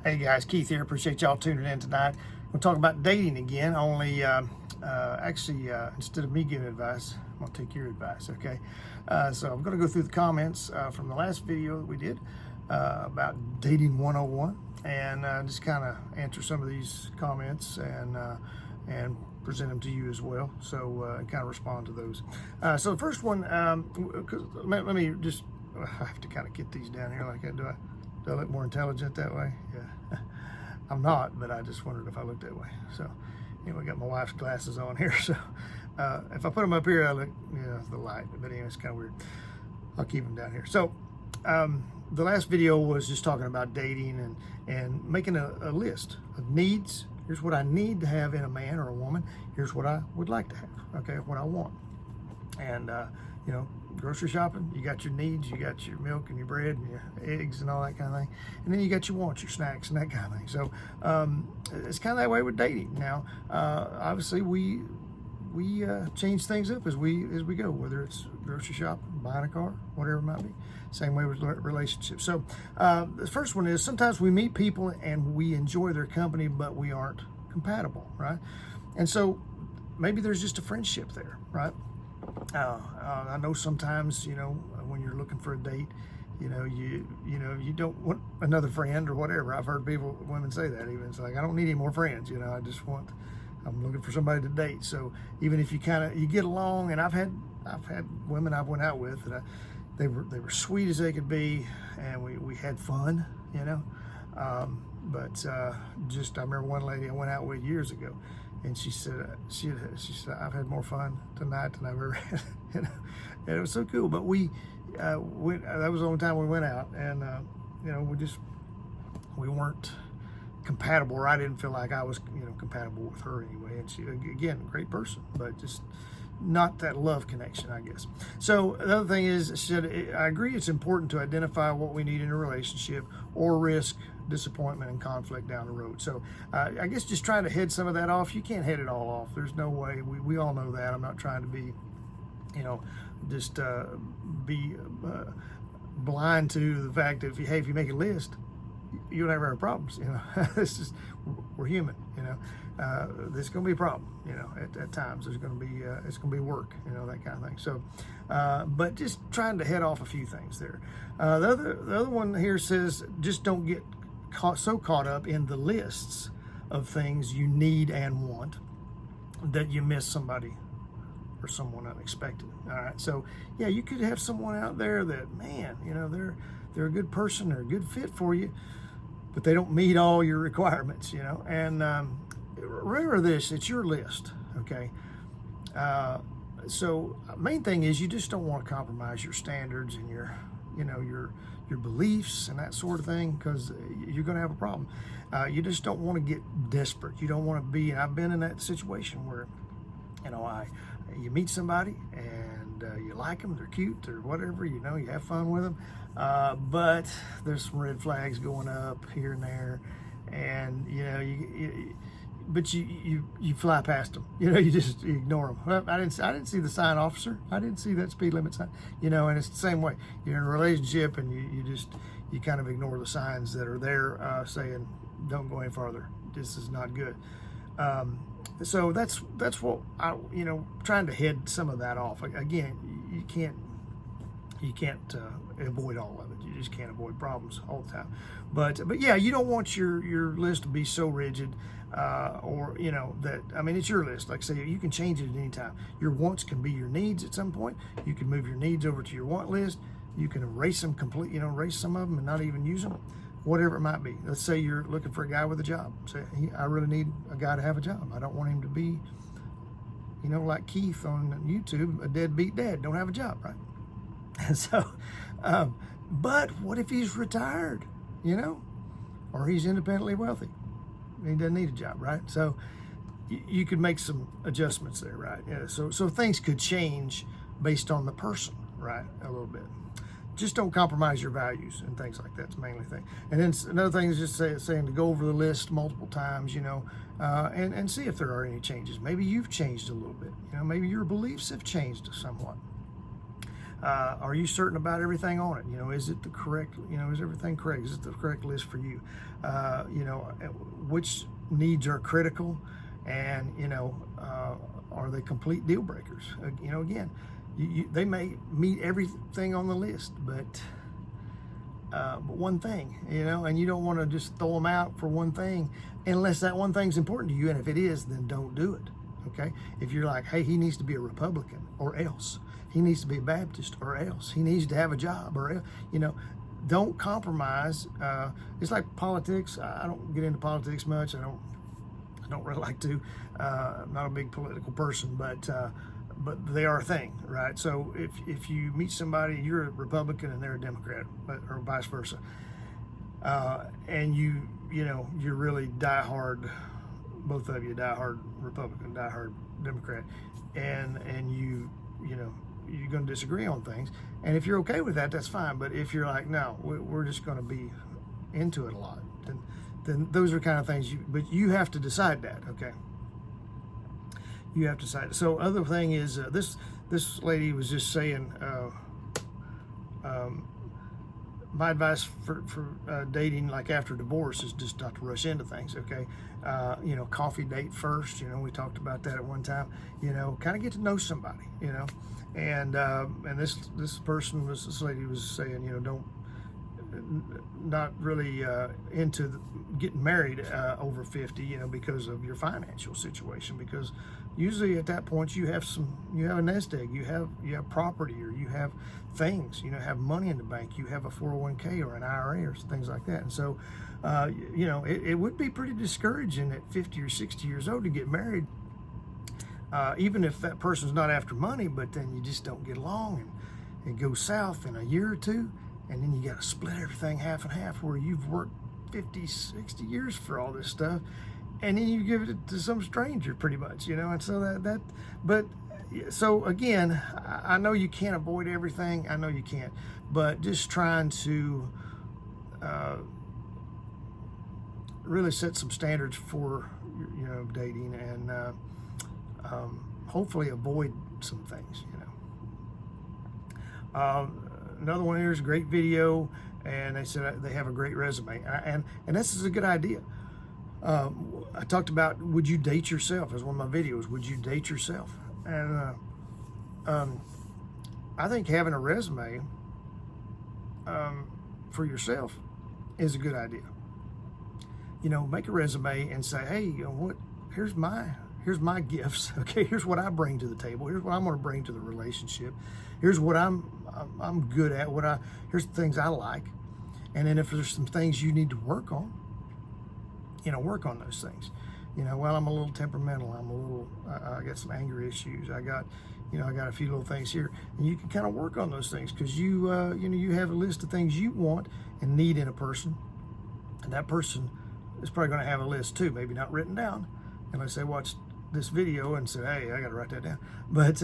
Hey guys, Keith here. Appreciate y'all tuning in tonight. We'll talk about dating again, only instead of me giving advice, I'm going to take your advice, okay? So I'm going to go through the comments from the last video that we did about Dating 101 and just kind of answer some of these comments and present them to you as well. So kind of respond to those. So the first one, let me just, I have to kind of get these down here like that. Do I look more intelligent that way? Yeah. I'm not, but I just wondered if I looked that way. So anyway, I got my wife's glasses on here. So if I put them up here, I look, the light. But anyway, it's kind of weird. I'll keep them down here. So the last video was just talking about dating and making a list of needs. Here's what I need to have in a man or a woman. Here's what I would like to have, okay, what I want. And, grocery shopping, you got your needs, you got your milk and your bread and your eggs and all that kind of thing. And then you got your wants, your snacks and that kind of thing. So it's kind of that way with dating. Now, obviously we change things up as we go, whether it's grocery shopping, buying a car, whatever it might be. Same way with relationships. So the first one is sometimes we meet people and we enjoy their company, but we aren't compatible, right? And so maybe there's just a friendship there, right? I know sometimes, when you're looking for a date, you don't want another friend or whatever. I've heard women say that even. It's like, I don't need any more friends. I'm looking for somebody to date. So even if you get along, and I've had women I've went out with that they were sweet as they could be, and we had fun, but I remember one lady I went out with years ago, and she said, I've had more fun tonight than I've ever had, and it was so cool. But that was the only time we went out, and we weren't compatible, or I didn't feel like I was compatible with her anyway. And she, again, great person, but just not that love connection, I guess. So the other thing is, she said, I agree it's important to identify what we need in a relationship or risk disappointment and conflict down the road. So I guess just trying to head some of that off. You can't head it all off. There's no way. We all know that. I'm not trying to be, just be blind to the fact that if you make a list, you'll never have problems. It's just, we're human. There's going to be a problem. At times there's going to be it's going to be work. That kind of thing. So, but just trying to head off a few things there. The other one here says, just don't get so caught up in the lists of things you need and want that you miss somebody or someone unexpected. All right. So yeah, you could have someone out there that, man, they're a good person, they're a good fit for you, but they don't meet all your requirements, and remember this, it's your list, okay? So main thing is you just don't want to compromise your standards and your beliefs and that sort of thing, because you're going to have a problem. You just don't want to get desperate. You don't want to be, and I've been in that situation where, you meet somebody and you like them, they're cute, or whatever, you have fun with them, but there's some red flags going up here and there, and but you fly past them. You just ignore them. Well, I didn't see the sign, officer. I didn't see that speed limit sign. And it's the same way. You're in a relationship and you kind of ignore the signs that are there saying don't go any farther. This is not good. So that's what I trying to head some of that off. Again, you can't avoid all of it. You just can't avoid problems all the time. But yeah, you don't want your list to be so rigid, or that, it's your list. Like I say, you can change it at any time. Your wants can be your needs at some point. You can move your needs over to your want list. You can erase them completely, erase some of them and not even use them, whatever it might be. Let's say you're looking for a guy with a job. Say, I really need a guy to have a job. I don't want him to be, like Keith on YouTube, a deadbeat dad, don't have a job, right? And so, but what if he's retired, or he's independently wealthy? He doesn't need a job, right? So you could make some adjustments there, right? Yeah. So things could change based on the person, right? A little bit. Just don't compromise your values and things like that's the mainly thing. And then another thing is just saying to go over the list multiple times, and see if there are any changes. Maybe you've changed a little bit. Maybe your beliefs have changed somewhat. Are you certain about everything on it? You know, is it the correct, you know, is everything correct? Is it the correct list for you? You know, which needs are critical, and, you know, are they complete deal breakers? You know, again, they may meet everything on the list, but one thing, you know, and you don't want to just throw them out for one thing unless that one thing's important to you. And if it is, then don't do it. Okay. If you're like, hey, he needs to be a Republican or else, he needs to be a Baptist or else, he needs to have a job or else, you know, don't compromise. It's like politics. I don't get into politics much. I don't really like to. I'm not a big political person, but they are a thing, right? So if you meet somebody, you're a Republican and they're a Democrat, or vice versa, and you know, you're really diehard, both of you diehard Republican, diehard Democrat, and you know, you're going to disagree on things, and if you're okay with that, that's fine. But if you're like, no, we're just going to be into it a lot, then those are kind of things but you have to decide that, okay? You have to decide. So other thing is, this lady was just saying, my advice for dating, like after divorce, is just not to rush into things, okay? You know, coffee date first, you know, we talked about that at one time, you know, kind of get to know somebody, you know, and this lady was saying, you know, not really into getting married over 50, you know, because of your financial situation, because usually at that point you have a nest egg, you have property, or you have things, you know, have money in the bank, you have a 401k or an IRA or things like that. And so you know, it would be pretty discouraging at 50 or 60 years old to get married, even if that person's not after money, but then you just don't get along and it goes south in a year or two. And then you got to split everything half and half, where you've worked 50, 60 years for all this stuff, and then you give it to some stranger pretty much, you know. And so so again, I know you can't avoid everything. I know you can't, but just trying to really set some standards for, you know, dating, and hopefully avoid some things, you know. Another one here is a great video, and they said they have a great resume, and this is a good idea. I talked about, would you date yourself, as one of my videos. Would you date yourself? And I think having a resume for yourself is a good idea. You know, make a resume and say, hey, you know what? Here's my gifts. Okay, here's what I bring to the table. Here's what I'm going to bring to the relationship. Here's what I'm good at. Here's the things I like. And then if there's some things you need to work on, you know, work on those things. You know, well, I'm a little temperamental. I got some anger issues. I got a few little things here, and you can kind of work on those things, because you know, you have a list of things you want and need in a person, and that person is probably going to have a list too, maybe not written down, unless they watch this video and say, hey, I got to write that down. But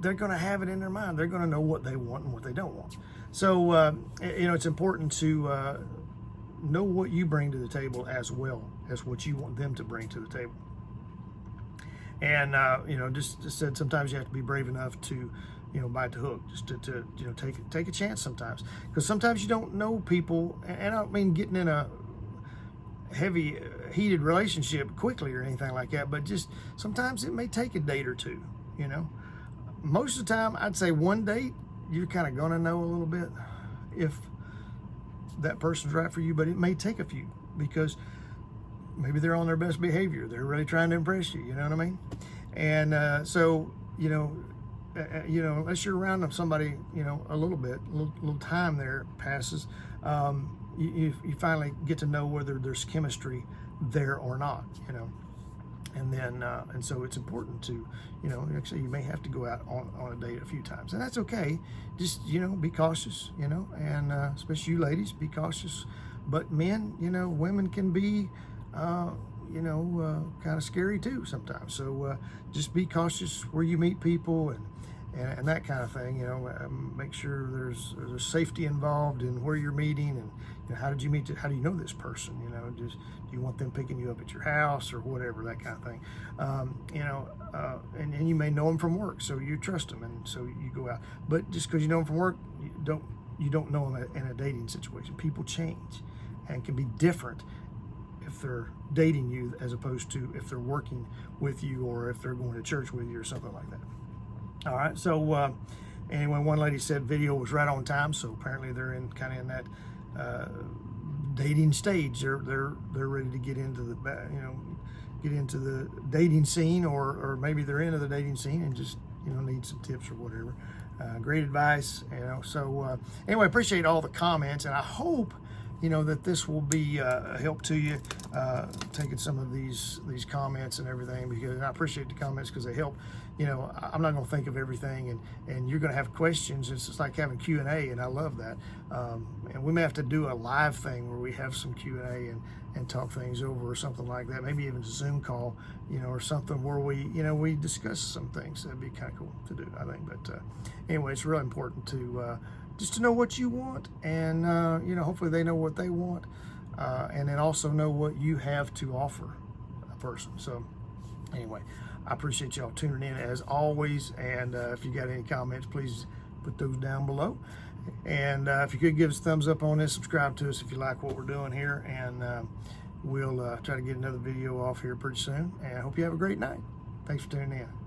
they're going to have it in their mind. They're going to know what they want and what they don't want. So, you know, it's important to know what you bring to the table as well as what you want them to bring to the table. And, you know, just said sometimes you have to be brave enough to, you know, bite the hook, just to you know, take a chance sometimes. Because sometimes you don't know people, and I don't mean getting in a heavy heated relationship quickly or anything like that, but just sometimes it may take a date or two, you know. Most of the time, I'd say one date, you're kind of going to know a little bit if that person's right for you, but it may take a few, because maybe they're on their best behavior, they're really trying to impress you, you know what I mean? And so, you know, unless you're around somebody, you know, a little bit, a little time there passes, you finally get to know whether there's chemistry there or not, you know. And then and so it's important to, you know, actually you may have to go out on a date a few times, and that's okay. Just, you know, be cautious, you know, and especially you ladies, be cautious. But men, you know, women can be you know, kind of scary too sometimes. So just be cautious where you meet people, and that kind of thing, you know. Make sure there's safety involved in where you're meeting, and how did you meet? How do you know this person? Do you want them picking you up at your house or whatever, that kind of thing. And you may know them from work, so you trust them, and so you go out. But just because you know them from work, you don't know them in a dating situation. People change and can be different if they're dating you as opposed to if they're working with you or if they're going to church with you or something like that. All right, so anyway, one lady said video was right on time, so apparently they're in that dating stage. They're ready to get into the dating scene, or maybe they're into the dating scene and just need some tips or whatever. Great advice, So anyway, appreciate all the comments, and I hope that this will be a help to you, taking some of these comments and everything, because I appreciate the comments because they help. I'm not going to think of everything, and you're going to have questions. It's just like having Q&A, and I love that. And we may have to do a live thing where we have some Q&A and talk things over or something like that. Maybe even a Zoom call, or something where we discuss some things. That'd be kind of cool to do, I think. But anyway, it's really important to just to know what you want, and hopefully they know what they want, and then also know what you have to offer a person. So anyway, I appreciate y'all tuning in as always, and if you got any comments, please put those down below. And if you could give us a thumbs up on this, subscribe to us if you like what we're doing here, and we'll try to get another video off here pretty soon. And I hope you have a great night. Thanks for tuning in.